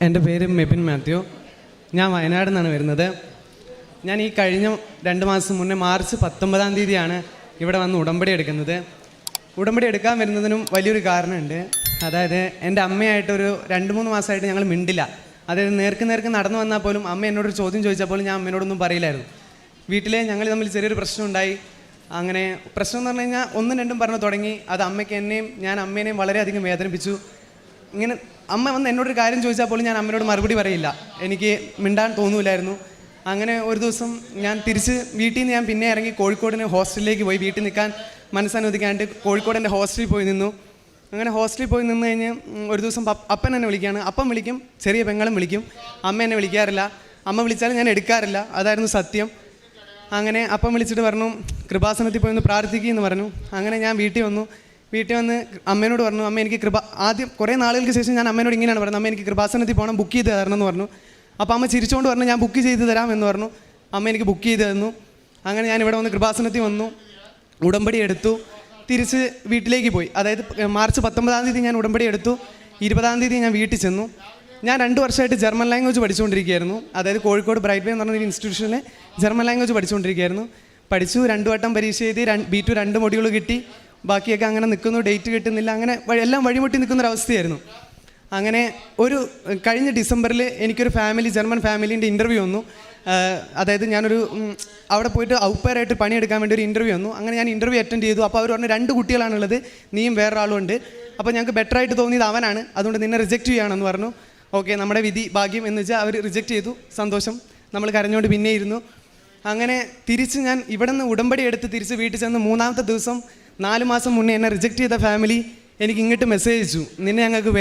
എൻ്റെ പേര് മെബിൻ മാത്യു. ഞാൻ വയനാട് നിന്നാണ് വരുന്നത്. ഞാൻ ഈ കഴിഞ്ഞ 2 മാസം മുന്നേ മാർച്ച് 19-ാം തീയതിയാണ് ഇവിടെ വന്ന് ഉടമ്പടി എടുക്കുന്നത്. ഉടമ്പടി എടുക്കാൻ വരുന്നതിനും വലിയൊരു കാരണമുണ്ട്. അതായത് എൻ്റെ അമ്മയായിട്ടൊരു 2-3 മാസമായിട്ട് ഞങ്ങൾ മിണ്ടില്ല. അതായത് നേർക്ക് നടന്നു വന്നാൽ പോലും അമ്മ എന്നോടൊരു ചോദ്യം ചോദിച്ചാൽ പോലും ഞാൻ അമ്മയോടൊന്നും പറയില്ലായിരുന്നു. വീട്ടിലെ ഞങ്ങൾ തമ്മിൽ ചെറിയൊരു പ്രശ്നം ഉണ്ടായി. അങ്ങനെ പ്രശ്നം എന്ന് പറഞ്ഞു കഴിഞ്ഞാൽ 1-2 പറഞ്ഞു തുടങ്ങി. അത് അമ്മയ്ക്ക് എന്നെയും ഞാൻ അമ്മേനെയും വളരെയധികം വേദനിപ്പിച്ചു. ഇങ്ങനെ അമ്മ വന്ന് എന്നോടൊരു കാര്യം ചോദിച്ചാൽ പോലും ഞാൻ അമ്മയോട് മറുപടി പറയില്ല. എനിക്ക് മിണ്ടാൻ തോന്നൂലായിരുന്നു. അങ്ങനെ ഒരു ദിവസം ഞാൻ തിരിച്ച് വീട്ടിൽ നിന്ന് ഞാൻ പിന്നെ ഇറങ്ങി കോഴിക്കോടിന് ഹോസ്റ്റലിലേക്ക് പോയി. വീട്ടിൽ നിൽക്കാൻ മനസ്സനുവദിക്കാണ്ട് കോഴിക്കോട് എൻ്റെ ഹോസ്റ്റലിൽ പോയി നിന്നു. അങ്ങനെ ഹോസ്റ്റലിൽ പോയി നിന്ന് കഴിഞ്ഞ് ഒരു ദിവസം അപ്പൻ എന്നെ വിളിക്കുകയാണ്. അപ്പം വിളിക്കും, ചെറിയ പെങ്ങളും വിളിക്കും. അമ്മ എന്നെ വിളിക്കാറില്ല. അമ്മ വിളിച്ചാലും ഞാൻ എടുക്കാറില്ല. അതായിരുന്നു സത്യം. അങ്ങനെ അപ്പം വിളിച്ചിട്ട് പറഞ്ഞു കൃപാസനത്തിൽ പോയി ഒന്ന് പ്രാർത്ഥിക്കുമെന്ന് പറഞ്ഞു. അങ്ങനെ ഞാൻ വീട്ടിൽ വന്ന് അമ്മേനോട് പറഞ്ഞു, അമ്മ എനിക്ക് ആദ്യം കുറേ നാളുകൾക്ക് ശേഷം ഞാൻ അമ്മേനോട് ഇങ്ങനെയാണ് പറഞ്ഞത്, അമ്മ എനിക്ക് കൃപാസനത്തിൽ പോകണം, ബുക്ക് ചെയ്ത് തരണം എന്ന് പറഞ്ഞു. അപ്പോൾ അമ്മ ചിരിച്ചുകൊണ്ട് പറഞ്ഞു ഞാൻ ബുക്ക് ചെയ്ത് തരാം എന്ന് പറഞ്ഞു. അമ്മ എനിക്ക് ബുക്ക് ചെയ്ത് തന്നു. അങ്ങനെ ഞാൻ ഇവിടെ വന്ന് കൃപാസനത്തിൽ വന്നു, ഉടമ്പടി എടുത്തു, തിരിച്ച് വീട്ടിലേക്ക് പോയി. അതായത് മാർച്ച് 19-ാം തീയതി ഞാൻ ഉടമ്പടി എടുത്തു. 20-ാം തീയതി ഞാൻ വീട്ടിൽ ചെന്നു. ഞാൻ 2 വർഷമായിട്ട് ജർമ്മൻ ലാംഗ്വേജ് പഠിച്ചുകൊണ്ടിരിക്കുകയായിരുന്നു. അതായത് കോഴിക്കോട് ബ്രൈറ്റ് വേ എന്ന് പറഞ്ഞൊരു ഇൻസ്റ്റിറ്റ്യൂഷനിൽ ജർമ്മൻ ലാംഗ്വേജ് പഠിച്ചുകൊണ്ടിരിക്കുകയായിരുന്നു. പഠിച്ചു, 2 വട്ടം പരീക്ഷ എഴുതി, B2 2 മൊഡ്യൂൾ കിട്ടി. ബാക്കിയൊക്കെ അങ്ങനെ നിൽക്കുന്നു, ഡേറ്റ് കിട്ടുന്നില്ല, അങ്ങനെ എല്ലാം വഴിമുട്ടി നിൽക്കുന്നൊരവസ്ഥയായിരുന്നു. അങ്ങനെ കഴിഞ്ഞ ഡിസംബറിൽ എനിക്കൊരു ജർമ്മൻ ഫാമിലീൻ്റെ ഇൻ്റർവ്യൂ വന്നു. അതായത് ഞാനൊരു അവിടെ പോയിട്ട് ഔപ്പയറായിട്ട് പണിയെടുക്കാൻ വേണ്ടി ഒരു ഇൻ്റർവ്യൂ വന്നു. അങ്ങനെ ഞാൻ ഇൻ്റർവ്യൂ അറ്റൻഡ് ചെയ്തു. അപ്പോൾ അവർ പറഞ്ഞു 2 കുട്ടികളാണുള്ളത്, നീയും വേറൊരാളും ഉണ്ട്. അപ്പോൾ ഞങ്ങൾക്ക് ബെറ്ററായിട്ട് തോന്നിയത് അവനാണ്, അതുകൊണ്ട് നിന്നെ റിജക്റ്റ് ചെയ്യുകയാണെന്ന് പറഞ്ഞു. ഓക്കെ, നമ്മുടെ വിധി ഭാഗ്യം എന്ന് വെച്ചാൽ അവർ റിജക്റ്റ് ചെയ്തു. സന്തോഷം. നമ്മൾ കരഞ്ഞുകൊണ്ട് പിന്നെ ഇരുന്നു. അങ്ങനെ തിരിച്ച് ഞാൻ ഇവിടെ നിന്ന് ഉടമ്പടി എടുത്ത് തിരിച്ച് വീട്ടിൽ ചെന്ന് 3-ാമത്തെ ദിവസം 4 മാസം മുന്നേ എന്നെ റിജക്റ്റ് ചെയ്ത ഫാമിലി എനിക്ക് ഇങ്ങോട്ട് മെസ്സേജ് അയച്ചു, നിന്നെ ഞങ്ങൾക്ക്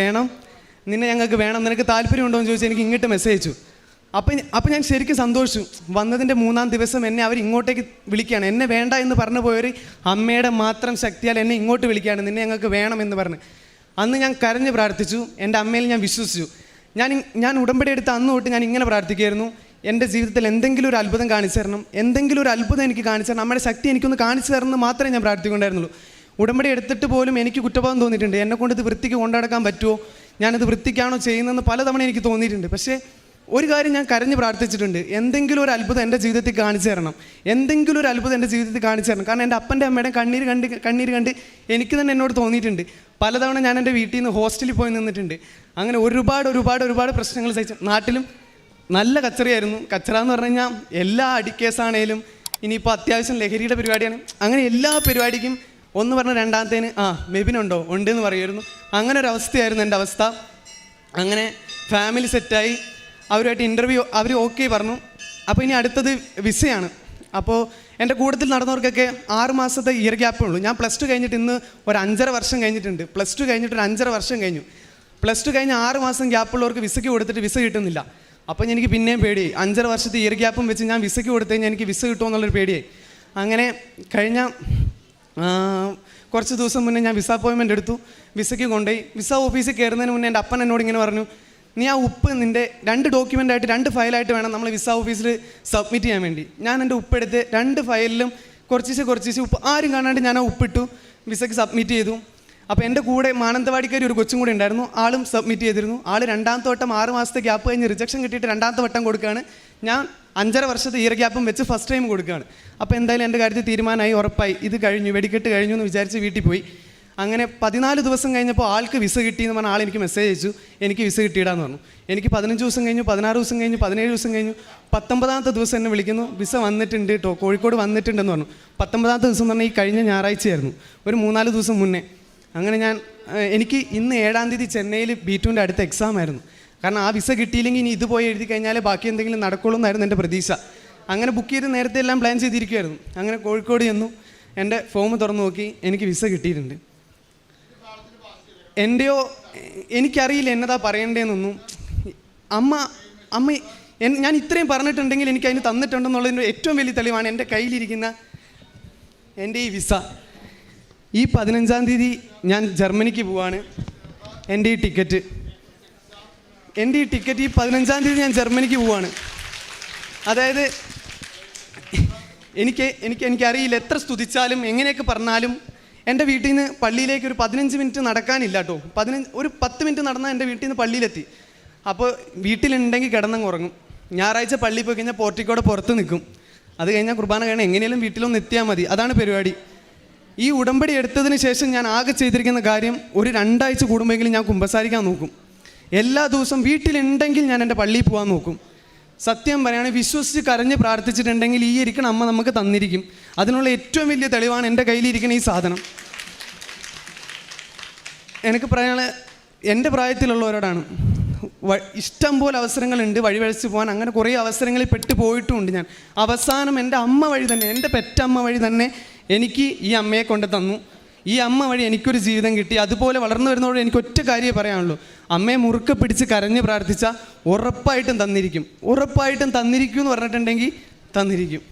വേണം, നിനക്ക് താല്പര്യമുണ്ടോ എന്ന് ചോദിച്ചാൽ എനിക്ക് ഇങ്ങോട്ട് മെസ്സേജ് അയച്ചു. അപ്പം ഞാൻ ശരിക്കും സന്തോഷിച്ചു. വന്നതിൻ്റെ 3-ാം ദിവസം എന്നെ അവർ ഇങ്ങോട്ടേക്ക് വിളിക്കുകയാണ്. എന്നെ വേണ്ട എന്ന് പറഞ്ഞു പോയവർ അമ്മയുടെ മാത്രം ശക്തിയാൽ എന്നെ ഇങ്ങോട്ട് വിളിക്കുകയാണ്, നിന്നെ ഞങ്ങൾക്ക് വേണം എന്ന് പറഞ്ഞ്. അന്ന് ഞാൻ കരഞ്ഞ് പ്രാർത്ഥിച്ചു. എൻ്റെ അമ്മയിൽ ഞാൻ വിശ്വസിച്ചു. ഞാൻ ഉടമ്പടി എടുത്ത അന്ന് തൊട്ട് ഞാൻ ഇങ്ങനെ പ്രാർത്ഥിക്കുകയായിരുന്നു, എൻ്റെ ജീവിതത്തിൽ എന്തെങ്കിലും ഒരു അത്ഭുതം കാണിച്ചു തരണം, എന്തെങ്കിലും ഒരു അത്ഭുതം എനിക്ക് കാണിച്ചു തരണം, നമ്മുടെ ശക്തി എനിക്കൊന്ന് കാണിച്ചു തരണം എന്ന് മാത്രമേ ഞാൻ പ്രാർത്ഥിക്കൊണ്ടായിരുന്നുള്ളൂ. ഉടമ്പടി എടുത്തിട്ട് പോലും എനിക്ക് കുറ്റബോധം തോന്നിയിട്ടുണ്ട്. എന്നെക്കൊണ്ട് ഇത് വൃത്തിക്ക് കൊണ്ടുനടക്കാൻ പറ്റുമോ, ഞാനിത് വൃത്തിക്കാണോ ചെയ്യുന്നതെന്ന് പലതവണ എനിക്ക് തോന്നിയിട്ടുണ്ട്. പക്ഷേ ഒരു കാര്യം ഞാൻ കരഞ്ഞ് പ്രാർത്ഥിച്ചിട്ടുണ്ട്, എന്തെങ്കിലും ഒരു അത്ഭുതം എൻ്റെ ജീവിതത്തിൽ കാണിച്ചു തരണം, എന്തെങ്കിലും ഒരു അത്ഭുതം എൻ്റെ ജീവിതത്തിൽ കാണിച്ചു തരണം. കാരണം എൻ്റെ അപ്പൻ്റെ അമ്മയുടെ കണ്ണീര് കണ്ട് എനിക്ക് തന്നെ എന്നോട് തോന്നിയിട്ടുണ്ട്. പലതവണ ഞാൻ എൻ്റെ വീട്ടിൽ നിന്ന് ഹോസ്റ്റലിൽ പോയി നിന്നിട്ടുണ്ട്. അങ്ങനെ ഒരുപാട് പ്രശ്നങ്ങൾ സഹിച്ചു. നാട്ടിലും നല്ല കച്ചറയായിരുന്നു. കച്ചറ എന്ന് പറഞ്ഞു കഴിഞ്ഞാൽ എല്ലാ അടിക്കേസാണേലും, ഇനിയിപ്പോൾ അത്യാവശ്യം ലഹരിയുടെ പരിപാടിയാണ്, അങ്ങനെ എല്ലാ പരിപാടിക്കും ഒന്ന് പറഞ്ഞ രണ്ടാമത്തേന് മെബിനുണ്ടോ, ഉണ്ട് എന്ന് പറയുമായിരുന്നു. അങ്ങനെ ഒരു അവസ്ഥയായിരുന്നു എൻ്റെ അവസ്ഥ. അങ്ങനെ ഫാമിലി സെറ്റായി, അവരുമായിട്ട് ഇൻ്റർവ്യൂ അവർ ഓക്കെ പറഞ്ഞു. അപ്പോൾ ഇനി അടുത്തത് വിസയാണ്. അപ്പോൾ എൻ്റെ കൂട്ടത്തിൽ നടന്നവർക്കൊക്കെ 6 മാസത്തെ ഇയർ ഗ്യാപ്പേ ഉള്ളൂ. ഞാൻ +2 കഴിഞ്ഞിട്ട് ഇന്ന് ഒരു 5.5 വർഷം കഴിഞ്ഞിട്ടുണ്ട്. +2 കഴിഞ്ഞിട്ട് ഒരു 5.5 വർഷം കഴിഞ്ഞു. +2 കഴിഞ്ഞ് 6 മാസം ഗ്യാപ്പുള്ളവർക്ക് വിസയ്ക്ക് കൊടുത്തിട്ട് വിസ കിട്ടുന്നില്ല. അപ്പം എനിക്ക് പിന്നെയും പേടിയായി. 5.5 വർഷത്തെ ഇയർ ഗ്യാപ്പും വെച്ച് ഞാൻ വിസയ്ക്ക് കൊടുത്തു കഴിഞ്ഞാൽ എനിക്ക് വിസ കിട്ടുമോ എന്നുള്ളൊരു പേടിയായി. അങ്ങനെ കഴിഞ്ഞ കുറച്ച് ദിവസം മുന്നേ ഞാൻ വിസ അപ്പോയിൻമെൻ്റ് എടുത്തു. വിസയ്ക്ക് കൊണ്ടുപോയി. വിസ ഓഫീസിൽ കയറുന്നതിന് മുന്നേ എൻ്റെ അപ്പൻ എന്നോട് ഇങ്ങനെ പറഞ്ഞു, നീ ആ ഉപ്പ് നിൻ്റെ 2 ഡോക്യുമെൻ്റായിട്ട് 2 ഫയലായിട്ട് വേണം നമ്മൾ വിസ ഓഫീസിൽ സബ്മിറ്റ് ചെയ്യാൻ വേണ്ടി. ഞാൻ എൻ്റെ ഉപ്പെടുത്ത് 2 ഫയലിലും കുറച്ച് ഉപ്പ് ആരും കാണാണ്ട് ഞാൻ ആ ഉപ്പിട്ടു, വിസയ്ക്ക് സബ്മിറ്റ് ചെയ്തു. അപ്പോൾ എൻ്റെ കൂടെ മാനന്തവാടിക്കാരി ഒരു കൊച്ചും കൂടെ ഉണ്ടായിരുന്നു. ആളും സബ്മിറ്റ് ചെയ്തിരുന്നു. ആൾ 2ാമത്തെ വട്ടം 6 മാസത്തെ ഗ്യാപ്പ് കഴിഞ്ഞ് റിജക്ഷൻ കിട്ടിയിട്ട് 2ാമത്തെ വട്ടം കൊടുക്കുകയാണ്. ഞാൻ 5.5 വർഷത്തെ ഇയർ ഗ്യാപ്പും വെച്ച് ഫസ്റ്റ് ടൈം കൊടുക്കുകയാണ്. അപ്പോൾ എന്തായാലും എൻ്റെ കാര്യത്തിൽ തീരുമാനമായി, ഉറപ്പായി, ഇത് കഴിഞ്ഞു, വെടിക്കെട്ട് കഴിഞ്ഞു എന്ന് വിചാരിച്ച് വീട്ടിൽ പോയി. അങ്ങനെ 14 ദിവസം കഴിഞ്ഞപ്പോൾ ആൾക്ക് വിസ കിട്ടിയെന്ന് പറഞ്ഞാൽ ആൾ എനിക്ക് മെസ്സേജ് അയച്ചു, എനിക്ക് വിസ കിട്ടിയിടാന്ന് പറഞ്ഞു. എനിക്ക് 15 ദിവസം കഴിഞ്ഞു, 16 ദിവസം കഴിഞ്ഞു, 17 ദിവസം കഴിഞ്ഞു. 19-ാമത്തെ ദിവസം എന്നെ വിളിക്കുന്നു, വിസ വന്നിട്ടുണ്ട് കേട്ടോ, കോഴിക്കോട് വന്നിട്ടുണ്ടെന്ന് പറഞ്ഞു. 19-ാമത്തെ ദിവസം എന്ന് പറഞ്ഞാൽ ഈ കഴിഞ്ഞ ഞായറാഴ്ചയായിരുന്നു, ഒരു 3-4 ദിവസം മുന്നേ. അങ്ങനെ എനിക്ക് ഇന്ന് 7-ാം തീയതി ചെന്നൈയിൽ B2ൻ്റെ അടുത്ത എക്സാം ആയിരുന്നു. കാരണം ആ വിസ കിട്ടിയില്ലെങ്കിൽ ഇനി ഇത് പോയി എഴുതി കഴിഞ്ഞാൽ ബാക്കി എന്തെങ്കിലും നടക്കുള്ളൂ എന്നായിരുന്നു എൻ്റെ പ്രതീക്ഷ. അങ്ങനെ ബുക്ക് ചെയ്ത് നേരത്തെ എല്ലാം പ്ലാൻ ചെയ്തിരിക്കുമായിരുന്നു. അങ്ങനെ കോഴിക്കോട് ചെന്നു, എൻ്റെ ഫോം തുറന്നു നോക്കി, എനിക്ക് വിസ കിട്ടിയിട്ടുണ്ട്. എനിക്കറിയില്ല എന്നതാ പറയേണ്ടതെന്നൊന്നും. അമ്മ ഞാൻ ഇത്രയും പറഞ്ഞിട്ടുണ്ടെങ്കിൽ എനിക്ക് അതിന് തന്നിട്ടുണ്ടെന്നുള്ളതിൻ്റെ ഏറ്റവും വലിയ തെളിവാണ് എൻ്റെ കയ്യിലിരിക്കുന്ന എൻ്റെ ഈ വിസ. ഈ 15-ാം തീയതി ഞാൻ ജർമ്മനിക്ക് പോവാണ്. എൻ്റെ ഈ ടിക്കറ്റ് ഈ 15-ാം തീയതി ഞാൻ ജർമ്മനിക്ക് പോവാണ്. അതായത് എനിക്കറിയില്ല, എത്ര സ്തുതിച്ചാലും എങ്ങനെയൊക്കെ പറഞ്ഞാലും എൻ്റെ വീട്ടിൽ നിന്ന് പള്ളിയിലേക്ക് ഒരു 15 മിനിറ്റ് നടക്കാനില്ല കേട്ടോ. ഒരു 10 മിനിറ്റ് നടന്നാൽ എൻ്റെ വീട്ടിൽ നിന്ന് പള്ളിയിലെത്തി. അപ്പോൾ വീട്ടിലുണ്ടെങ്കിൽ കിടന്നങ്ങ് ഉറങ്ങും. ഞായറാഴ്ച പള്ളിയിൽ പോയി കഴിഞ്ഞാൽ പോർട്ടിക്കോടെ പുറത്ത് നിൽക്കും. അത് കഴിഞ്ഞാൽ കുർബാന കഴിഞ്ഞാൽ എങ്ങനെയും വീട്ടിലൊന്ന് എത്തിയാൽ മതി. അതാണ് പരിപാടി. ഈ ഉടമ്പടി എടുത്തതിന് ശേഷം ഞാൻ ആകെ ചെയ്തിരിക്കുന്ന കാര്യം, ഒരു 2 ആഴ്ച കൂടുമ്പോഴെങ്കിലും ഞാൻ കുമ്പസാരിക്കാൻ നോക്കും. എല്ലാ ദിവസവും വീട്ടിലുണ്ടെങ്കിൽ ഞാൻ എൻ്റെ പള്ളിയിൽ പോകാൻ നോക്കും. സത്യം പറയുകയാണെങ്കിൽ വിശ്വസിച്ച് കരഞ്ഞ് പ്രാർത്ഥിച്ചിട്ടുണ്ടെങ്കിൽ ഈ ഇരിക്കണ അമ്മ നമുക്ക് തന്നിരിക്കും. അതിനുള്ള ഏറ്റവും വലിയ തെളിവാണ് എൻ്റെ കയ്യിലിരിക്കുന്ന ഈ സാധനം. എനിക്ക് പറയാനുള്ള എൻ്റെ പ്രായത്തിലുള്ളവരോടാണ്, ഇഷ്ടം പോലെ അവസരങ്ങളുണ്ട് വഴിവഴിച്ച് പോകാൻ. അങ്ങനെ കുറേ അവസരങ്ങളിൽ പെട്ട് പോയിട്ടുമുണ്ട് ഞാൻ. അവസാനം എൻ്റെ അമ്മ വഴി തന്നെ, എൻ്റെ പെറ്റമ്മ വഴി തന്നെ എനിക്ക് ഈ അമ്മയെ കൊണ്ട് തന്നു. ഈ അമ്മ വഴി എനിക്കൊരു ജീവിതം കിട്ടി. അതുപോലെ വളർന്നു വരുന്നതോടെ എനിക്ക് ഒറ്റ കാര്യമേ പറയാനുള്ളൂ, അമ്മയെ മുറുക്കെ പിടിച്ച് കരഞ്ഞ് പ്രാർത്ഥിച്ചാൽ ഉറപ്പായിട്ടും തന്നിരിക്കും. ഉറപ്പായിട്ടും തന്നിരിക്കും എന്ന് പറഞ്ഞിട്ടുണ്ടെങ്കിൽ തന്നിരിക്കും.